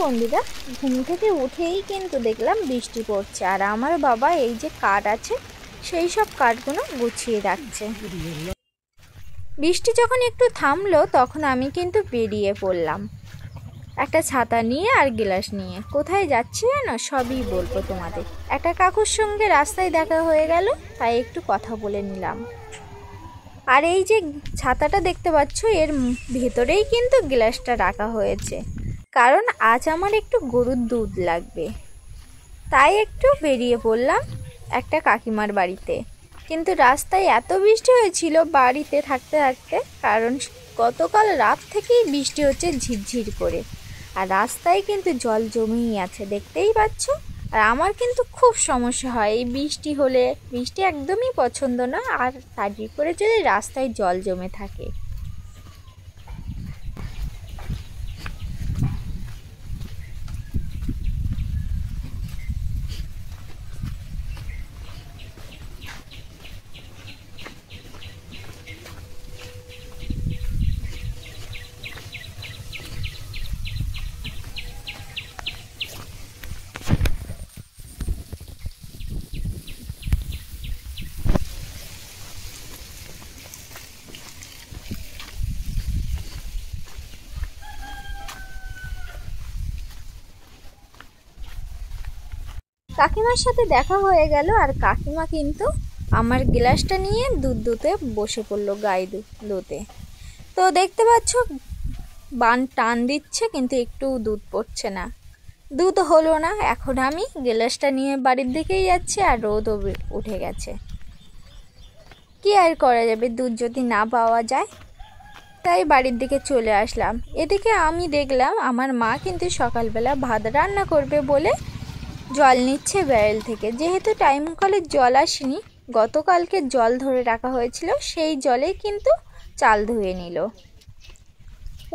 বন্ধুরা, ঘুম থেকে উঠেই কিন্তু দেখলাম বৃষ্টি পড়ছে, আর আমার বাবা এই যে কাঠ আছে সেই সব কাঠগুলো গুছিয়ে রাখছে। বৃষ্টি যখন একটু থামলো তখন আমি কিন্তু বেরিয়ে পড়লাম একটা ছাতা নিয়ে আর গ্লাস নিয়ে। কোথায় যাচ্ছি না সবই বলবো তোমাদের। একটা কাকুর সঙ্গে রাস্তায় দেখা হয়ে গেল, তাই একটু কথা বলে নিলাম। আর এই যে ছাতাটা দেখতে পাচ্ছ, এর ভেতরেই কিন্তু গ্লাসটা রাখা হয়েছে, কারণ আজ আমার একটু গরুর দুধ লাগবে। তাই একটু বেরিয়ে পড়লাম একটা কাকিমার বাড়িতে। কিন্তু রাস্তায় এত বৃষ্টি হয়েছিল বাড়িতে থাকতে থাকতে, কারণ গতকাল রাত থেকেই বৃষ্টি হচ্ছে ঝিরঝির করে, আর রাস্তায় কিন্তু জল জমেই আছে দেখতেই পাচ্ছ। আর আমার কিন্তু খুব সমস্যা হয় এই বৃষ্টি হলে, বৃষ্টি একদমই পছন্দ না, আর তারই করে যদি রাস্তায় জল জমে থাকে। কাকিমার সাথে দেখা হয়ে গেল, আর কাকিমা কিন্তু আমার গ্লাসটা নিয়ে দুধ দুতে বসে পড়লো, গায়ে দুতে। তো দেখতে পাচ্ছ বান টান দিচ্ছে কিন্তু একটু দুধ পড়ছে না, দুধ হলো না। এখন আমি গ্লাসটা নিয়ে বাড়ির দিকেই যাচ্ছি, আর রোদ উঠে গেছে, কি আর করা যাবে, দুধ যদি না পাওয়া যায়। তাই বাড়ির দিকে চলে আসলাম। এদিকে আমি দেখলাম আমার মা কিন্তু সকালবেলা ভাত রান্না করবে বলে জল নিচ্ছে ব্যারেল থেকে। যেহেতু টাইম কলের জল আসেনি, গতকালকে জল ধরে রাখা হয়েছিল, সেই জলেই কিন্তু চাল ধুয়ে নিল।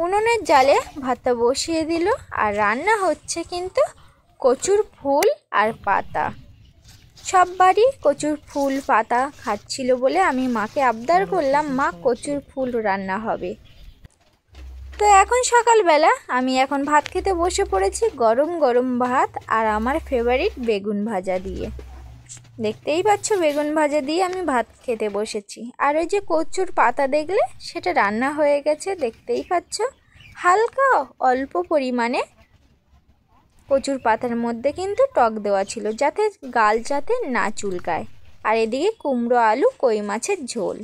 উনুনের জালে ভাতটা বসিয়ে দিল, আর রান্না হচ্ছে কিন্তু কচুর ফুল আর পাতা। সব বাড়ি কচুর ফুল পাতা খাচ্ছিল বলে আমি মাকে আবদার করলাম, মা কচুর ফুল রান্না হবে। তো এখন সকালবেলা আমি এখন ভাত খেতে বসে পড়েছি, গরম গরম ভাত আর আমার ফেভারিট বেগুন ভাজা দিয়ে। দেখতেই পাচ্ছ বেগুন ভাজা দিয়ে আমি ভাত খেতে বসেছি। আর ওই যে কচুর পাতা দেখলে সেটা রান্না হয়ে গেছে, দেখতেই পাচ্ছ। হালকা অল্প পরিমাণে কচুর পাতার মধ্যে কিন্তু টক দেওয়া ছিল, যাতে গাল যাতে না চুলকায়। আর এদিকে কুমড়ো আলু কই মাছের ঝোল।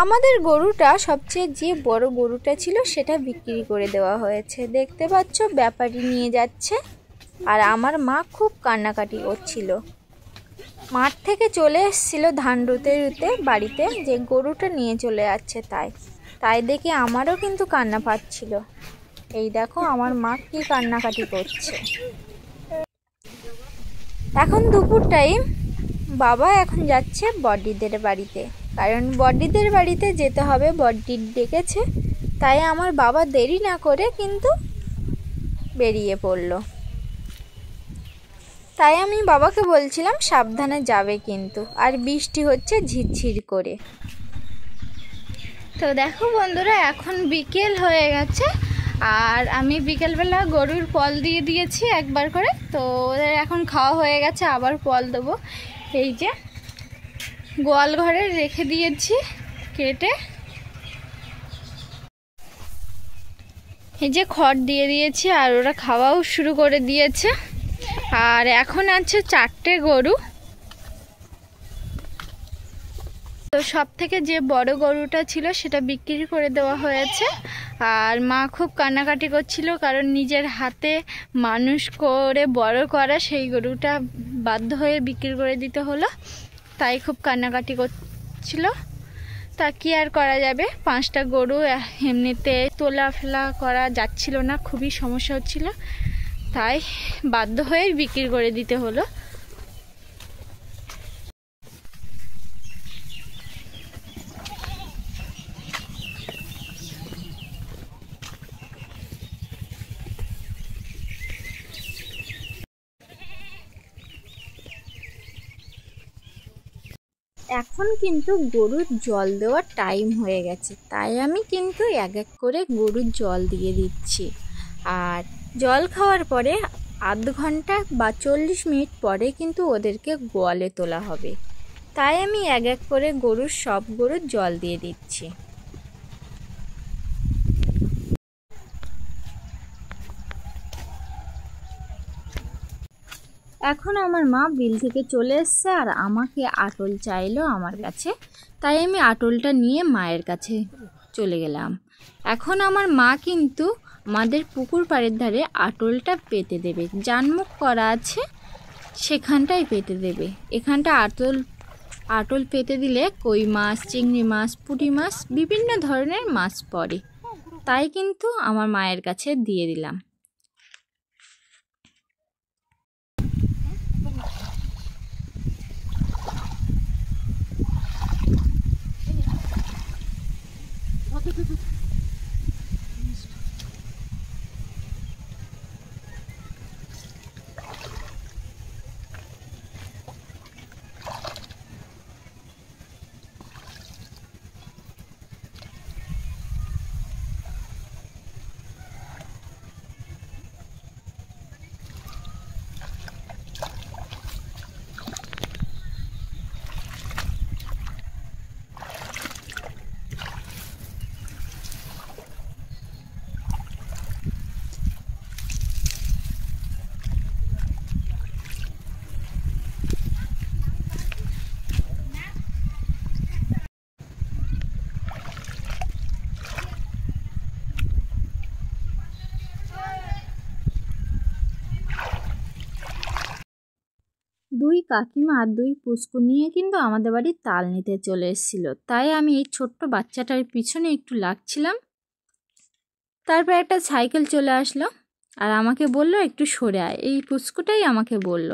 আমাদের গরুটা সবচেয়ে যে বড় গরুটা ছিল সেটা বিক্রি করে দেওয়া হয়েছে, দেখতে পাচ্ছ ব্যাপারী নিয়ে যাচ্ছে। আর আমার মা খুব কান্নাকাটি করছিল, মাঠ থেকে চলে এসেছিল ধান রুতে রুতে বাড়িতে, যে গরুটা নিয়ে চলে যাচ্ছে। তাই দেখে আমারও কিন্তু কান্না পাচ্ছিল। এই দেখো আমার মা কি কান্নাকাটি করছে। এখন দুপুর টাইম, বাবা এখন যাচ্ছে বড়দিদের বাড়িতে, কারণ বড়দিদের বাড়িতে যেতে হবে, বড়দি ডেকেছে। তাই আমার বাবা দেরি না করে কিন্তু বেরিয়ে পড়লো। তাই আমি বাবাকে বলছিলাম সাবধানে যাবে কিন্তু, আর বৃষ্টি হচ্ছে ঝিরঝির করে। তো দেখো বন্ধুরা, এখন বিকেল হয়ে গেছে, আর আমি বিকেলবেলা গরুর পল দিয়ে দিয়েছি একবার করে। তো ওদের এখন খাওয়া হয়ে গেছে, আবার পল দেবো। এই যে গোয়াল ঘরে রেখে দিয়েছি কেটে, এই যে খড় দিয়ে দিয়েছি, আর ওরা খাওয়াও শুরু করে দিয়েছে। আর এখন আছে 4টে গরু। তো সব থেকে যে বড় গরুটা ছিল সেটা বিক্রি করে দেওয়া হয়েছে। আর মা খুব কান্নাকাটি করছিল, কারণ নিজের হাতে মানুষ করে বড় করা সেই গরুটা বাধ্য হয়ে বিক্রি করে দিতে হলো, তাই খুব কান্নাকাটি করছিল। তা কি আর করা যাবে, 5টা গরু এমনিতে তোলাফেলা করা যাচ্ছিল না, খুবই সমস্যা হচ্ছিল, তাই বাধ্য হয়ে বিক্রি করে দিতে হলো। এখন কিন্তু গরুর জল দেওয়ার টাইম হয়ে গেছে, তাই আমি কিন্তু এক এক করে গরুর জল দিয়ে দিচ্ছি। আর জল খাওয়ার পরে আধ ঘন্টা বা 40 মিনিট পরে কিন্তু ওদেরকে গোয়ালে তোলা হবে। তাই আমি এক এক করে সব গরুর জল দিয়ে দিচ্ছি। এখন আমার মা বিল থেকে চলে এসছে আর আমাকে আটল চাইলো আমার কাছে, তাই আমি আটলটা নিয়ে মায়ের কাছে চলে গেলাম। এখন আমার মা কিন্তু আমাদের পুকুর পাড়ের ধারে আটলটা পেতে দেবে, জানমুখ করা আছে সেখানটাই পেতে দেবে। এখানটা আটল পেতে দিলে কই মাছ, চিংড়ি মাছ, পুঁটি মাছ, বিভিন্ন ধরনের মাছ পড়ে, তাই কিন্তু আমার মায়ের কাছে দিয়ে দিলাম। দুই কাকিমা আর দুই পুচকু নিয়ে কিন্তু আমাদের বাড়ির তাল নিতে চলে এসেছিল, তাই আমি এই ছোট্ট বাচ্চাটার পিছনে একটু লাগছিলাম। তারপর একটা সাইকেল চলে আসলো আর আমাকে বলল একটু সরে আয়, এই পুচকুটাই আমাকে বলল।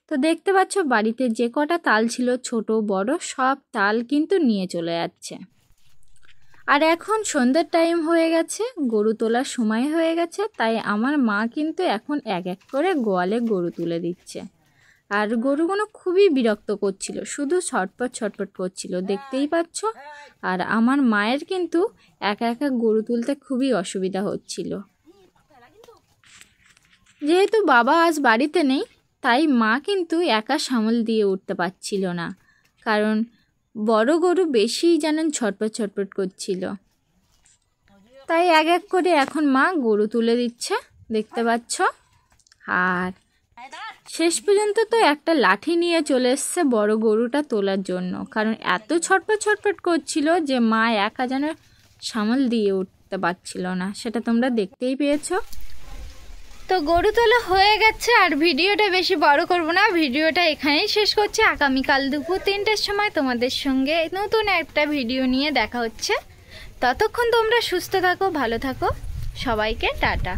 তো দেখতে পাচ্ছ বাড়িতে যে কটা তাল ছিল ছোট বড় সব তাল কিন্তু নিয়ে চলে যাচ্ছে। আর এখন সন্ধ্যার টাইম হয়ে গেছে, গরু তোলার সময় হয়ে গেছে, তাই আমার মা কিন্তু এখন এক এক করে গোয়ালে গরু তুলে দিচ্ছে। আর গরুগুলো খুবই বিরক্ত করছিল, শুধু ছটপট ছটপট করছিল, দেখতেই পাচ্ছ। আর আমার মায়ের কিন্তু একা একা গরু তুলতে খুবই অসুবিধা হচ্ছিল। যেহেতু বাবা আজ বাড়িতে নেই, তাই মা কিন্তু একা সামল দিয়ে উঠতে পারছিল না, কারণ বড় গরু বেশি জানেন ছটপট ছটপট করছিল। তাই এক এক করে এখন মা গরু তুলে দিচ্ছে, দেখতে পাচ্ছ। আর শেষ পর্যন্ত তো একটা লাঠি নিয়ে চলে এসছে বড় গরুটা তোলার জন্য, কারণ এত ছটপট ছটপট করছিল যে মা একা যেন সামাল দিয়ে উঠতে পারছিল না, সেটা তোমরা দেখতেই পেয়েছো। তো গরু তোলা হয়ে গেছে আর ভিডিওটা বেশি বড় করব না, ভিডিওটা এখানেই শেষ করছি। আগামীকাল দুপুর 3টার সময় তোমাদের সঙ্গে নতুন একটা ভিডিও নিয়ে দেখা হচ্ছে। ততক্ষণ তোমরা সুস্থ থাকো, ভালো থাকো, সবাইকে টাটা।